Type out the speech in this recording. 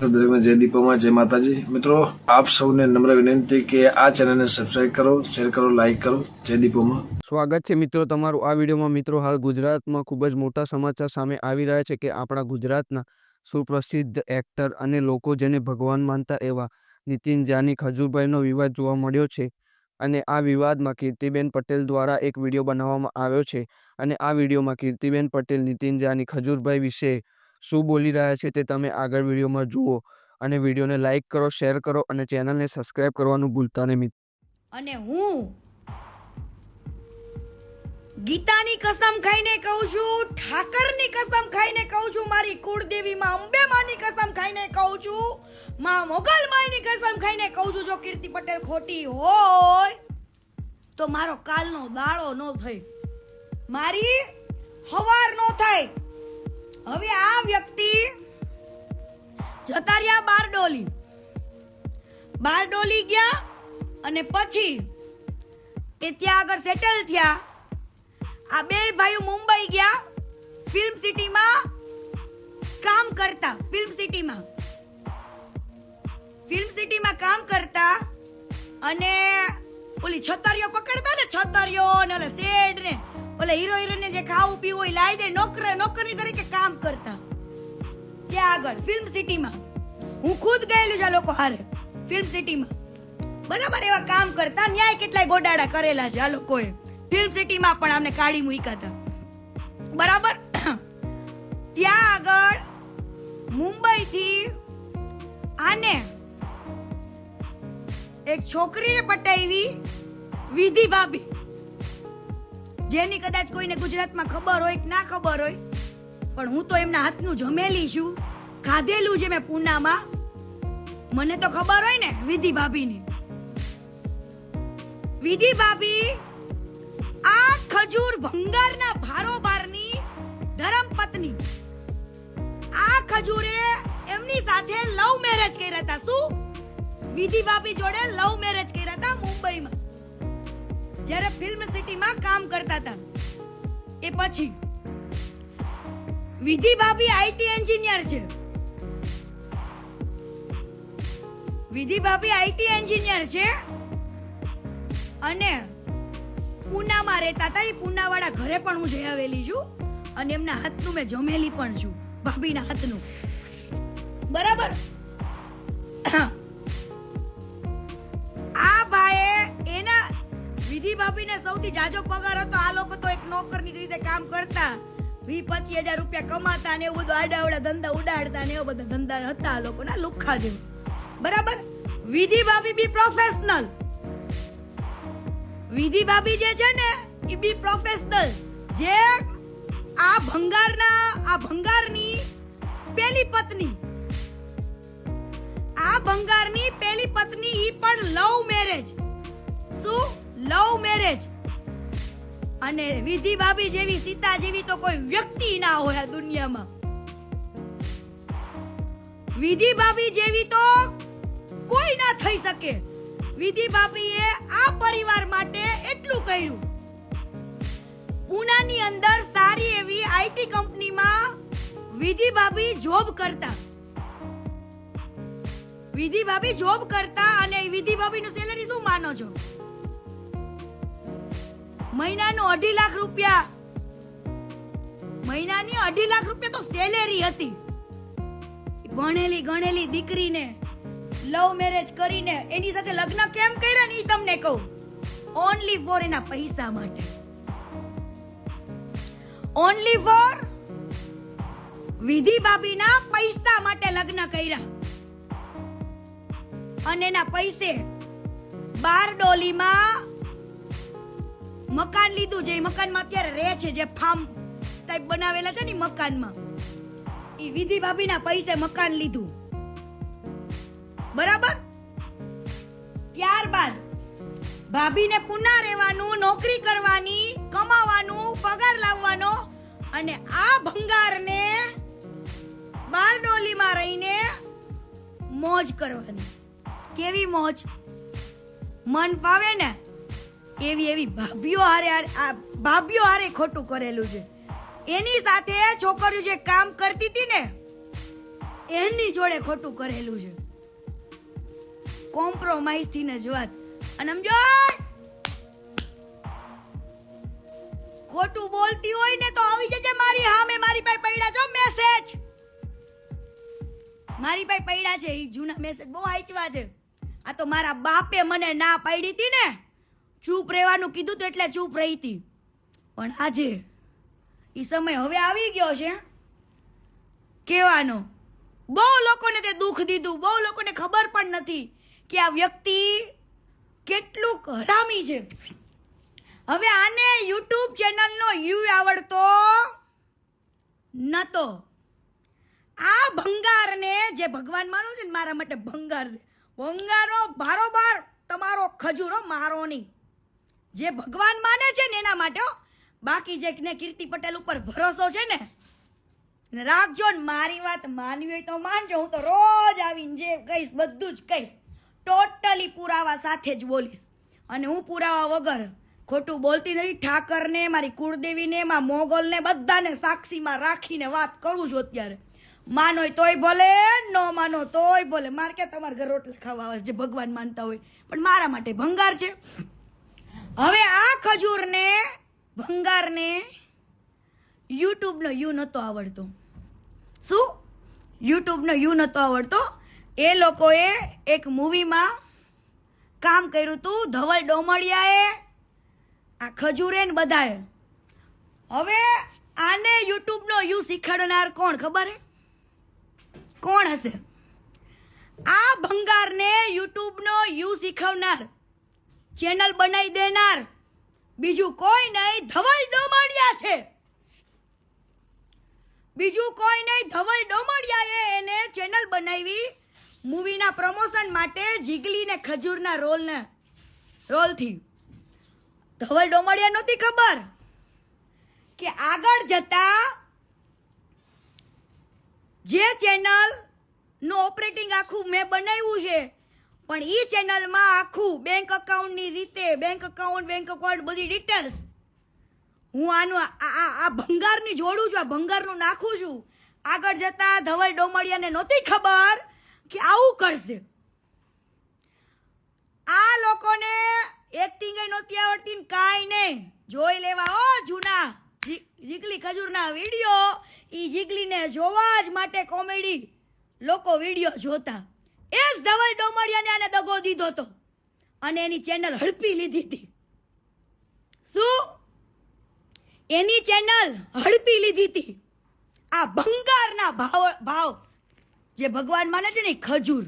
દરેકને જય દીપોમાં જય માતાજી। મિત્રો આપ સૌને નમ્ર વિનંતી કે આ ચેનલને સબસ્ક્રાઇબ કરો, શેર કરો, લાઈક કરો। જય દીપોમાં સ્વાગત છે મિત્રો તમારું આ વિડીયોમાં। મિત્રો હાલ ગુજરાતમાં ખૂબ જ મોટા સમાચાર સામે આવી રહ્યા છે કે આપણા ગુજરાતના સુપ્રસિદ્ધ એક્ટર અને લોકો જેને ભગવાન માનતા એવા નીતિન જાની ખજૂરભાઈનો વિવાદ જોવા મળ્યો છે। અને આ વિવાદમાં કીર્તિબેન પટેલ દ્વારા એક વિડીયો બનાવવામાં આવ્યો છે અને આ વિડીયોમાં કીર્તિબેન પટેલ નીતિન જાની ખજૂરભાઈ વિશે શું બોલી રહ્યા છે તે તમે આગળ વિડીયોમાં જુઓ અને વિડીયોને લાઈક કરો, શેર કરો અને ચેનલને સબસ્ક્રાઇબ કરવાનું ભૂલતા નહીં મિત્રો। અને હું ગીતાની કસમ ખાઈને કહું છું, ઠાકરની કસમ ખાઈને કહું છું, મારી કુળદેવી માં અંબે માની કસમ ખાઈને કહું છું, માં મોગલ માની કસમ ખાઈને કહું છું, જો કીર્તિ પટેલ ખોટી હોય તો મારો કાલનો દાડો નો થાય, મારી હવાર નો થાય। હવે આ વ્યક્તિ જતા રહ્યા બારડોલી ગયા અને પછી એ ત્યાં આગળ સેટલ થયા। આ બે ભાઈઓ મુંબઈ ગયા ફિલ્મ સિટીમાં કામ કરતા, ફિલ્મ સિટીમાં કામ કરતા અને ઓલી છતરીઓ પકડતા ને, છતરીઓ ને ઓલે શેડ ને ઓલે હીરો હિરોઈન ને જે ખાવું પીવું હોય લાવી દે, નોકરી તરીકે કામ કરતા ત્યાં આગળ ફિલ્મ સિટીમાં। હું ખુદ ગયેલું છે આ લોકો હારે ફિલ્મ સિટીમાં, બરાબર એવા કામ કરતા। ન્યાય કેટલાય ગોડાડા કરેલા છે આ લોકોએ ફિલ્મ સિટીમાં, પણ અમને કાઢી મૂક્યા હતા, બરાબર। ત્યાં આગળ મુંબઈ થી આને એક છોકરીને પટાવી, વિધિ ભાભી, જેની કદાચ કોઈને ગુજરાતમાં ખબર હોય કે ના ખબર હોય, પણ હું તો એમના હાથનું જમેલી છું, ખાધેલું છે મેં પૂનામાં, મને તો ખબર હોય ને વિધિ ભાભીની। વિધિ ભાભી આ ખજૂર ભંગારના ભારોભારની ધર્મપત્ની, આ ખજૂરે એમની સાથે લવ મેરેજ કર્યા હતા। શું? વિધિ ભાભી જોડે લવ મેરેજ કર્યા હતા મુંબઈમાં, જ્યારે ફિલ્મ સિટીમાં કામ કરતા હતા। એ પછી વિધિ ભાભી આઈટી એન્જિનિયર છે, વિધિ ભાભી આઈટી એન્જિનિયર છે અને પૂનામાં રહેતા હતા। એ પૂનાવાળા ઘરે પણ હું જઈ આવેલી છું અને એમના હાથનું મેં જમેલી પણ છું, ભાભીના હાથનું, બરાબર। આ ભાઈએ એના વિધિ ભાભીને સૌથી જાજો પગાર હતો, આ લોકો તો એક નોકરની રીતે કામ કરતા, 20-25,000 રૂપિયા કમાતા ને એવું બધું આડાવડા ધંધા ઉડાડતા ને એવા બધા ધંધા હતા આ લોકોના, લુખ્ખા જેવું, બરાબર। વિધિ ભાભી બી પ્રોફેશનલ, વિધિ ભાભી જે છે ને એ બી પ્રોફેશનલ, જે આ ભંગારની પહેલી પત્ની, આ ભંગારની પહેલી પત્ની ઈ પણ લવ મેરેજ, શું લવ મેરેજ। અને વિધિ ભાભી જેવી, સીતા જેવી તો કોઈ વ્યક્તિ ના હોય આ દુનિયામાં, વિધિ ભાભી જેવી તો કોઈ ના થઈ શકે। વિધિ ભાભીએ આ પરિવાર માટે એટલું કર્યું। પૂનાની અંદર સારી એવી આઈટી કંપનીમાં વિધિ ભાભી જોબ કરતા, વિધિ ભાભી જોબ કરતા અને વિધિ ભાભીનું સેલરી શું માનો છો? મહિનાનું 2.5 લાખ રૂપિયા, મહિનાની 2.5 લાખ રૂપિયા તો સેલેરી હતી। ભણેલી ગણેલી દીકરીને લવ મેરેજ કરીને એની સાથે લગ્ન કેમ કર્યા ને તમને કહું, ઓનલી ફોર એના પૈસા માટે, ઓનલી ફોર વિધિ ભાભીના પૈસા માટે લગ્ન કર્યા અને એના પૈસે બારડોલીમાં મકાન લીધું, જે મકાનમાં અત્યારે રહે છે, જે ફાર્મ ટાઈપ બનાવેલા છે ને મકાનમાં, ઈ વિધિ ભાભીના પૈસે મકાન લીધું, બરાબર। ત્યારબાદ ભાભીને પુના રહેવાનું, નોકરી કરવાની, કમાવાનું, પગાર લાવવાનો અને આ ભંગારને બારડોલીમાં રહીને મોજ કરવાની। કેવી મોજ? મન ફાવે ને એવી ભાભીઓ હારે ખોટું કરેલું છે। એની સાથે છોકરીઓ જે કામ કરતી હતી ને એની જોડે ખોટું કરેલું છે. કોમ્પ્રોમાઇઝ થી ને જ વાત. અને સમજો ખોટું બોલતી હોય ને તો આવી જજે મારી સામે. મારી પાસે પડ્યા છો મેસેજ, મારી પાસે પડ્યા છે ઈ જૂના મેસેજ, બહુ વાંચવા છે. આ તો મારા બાપે મને ના પાડી હતી ને, ચૂપ રહેવાનું કીધું તો એટલે ચૂપ રહી હતી. પણ આજે ઈ સમય હવે આવી ગયો છે કહેવાનો. બહુ લોકોને તે દુઃખ દીધું, બહુ લોકોને ખબર પણ નથી કે આ વ્યક્તિ કેટલું હરામી છે. હવે આને યુટ્યુબ ચેનલનો યુ આવડતો નતો. આ ભંગારને જે ભગવાન માનો છે ને, મારા માટે ભંગાર છે. ભંગારનો બારોબાર તમારો ખજૂરો, મારો નહીં. જે ભગવાન માને છે ને એના માટે. બાકી જે કીર્તિ પટેલ ઉપર ભરોસો છે ને રાખજો ને. મારી વાત માનવી હોય તો માનજો. હું તો રોજ આવીને જે કહીશ બધું જ કહીશ, ટોટલી પુરાવા સાથે જ બોલીશ. અને હું પુરાવા વગર ખોટું બોલતી નથી. ઠાકરને, મારી કુળદેવીને, માં મોગલને બધાને સાક્ષીમાં રાખીને વાત કરું છું અત્યારે. માનો તોય ભલે, ન માનો તોય ભલે. મારે કે તમારા ઘર રોટલા ખાવા આવે જે ભગવાન માનતા હોય, પણ મારા માટે ભંગાર છે. હવે આ ખજૂરને, ભંગારને યુટ્યુબનો યુ નતો આવડતો. શું? યુટ્યુબનો યુ નતો આવડતો. એ લોકોએ એક મૂવીમાં કામ કર્યું હતું, ધવલ ડોમડિયાએ, આ ખજૂરે ને બધાએ. હવે આને યુટ્યુબનો યુ શીખવાડનાર કોણ ખબર હે? કોણ હશે? આ ભંગારને યુટ્યુબનો યુ શીખવનાર, ચેનલ બનાવી દેનાર બીજું કોઈ નહીં, ધવલ ડોમડિયા છે. બીજું કોઈ નહીં, ધવલ ડોમડિયાએ એને ચેનલ બનાવી મૂવીના પ્રમોશન માટે, જીગલી ને ખજૂરના રોલથી. ધવલ ડોમડિયા નહોતી ખબર કે આગળ જતા જે ચેનલ નું ઓપરેટિંગ આખું મેં બનાવ્યું છે, પણ ઈ ચેનલમાં આખું બેંક અકાઉન્ટની રીતે, બેંક અકાઉન્ટ બધી ડિટેલ્સ હું આનું આ ભંગારની જોડું છું, આ ભંગારનું નાખું છું. આગળ જતા ધવલ ડોમડિયાને નહોતી ખબર કે આવું કરશે. આ લોકોને એક્ટિંગ નહોતી આવડતી ને કાંઈ નહીં. જોઈ લેવા જૂના જીગલી ખજૂરના વિડીયો. ઈ જીગલીને જોવા જ માટે કોમેડી લોકો વિડીયો જોતા. એ જ ધવલ ડોમડિયાને આને દગો દીધો હતો અને એની ચેનલ હડપી લીધી હતી. શું? એની ચેનલ હડપી લીધી હતી આ ભંગારના ભાવ જે ભગવાન માને છે ને ખજૂર.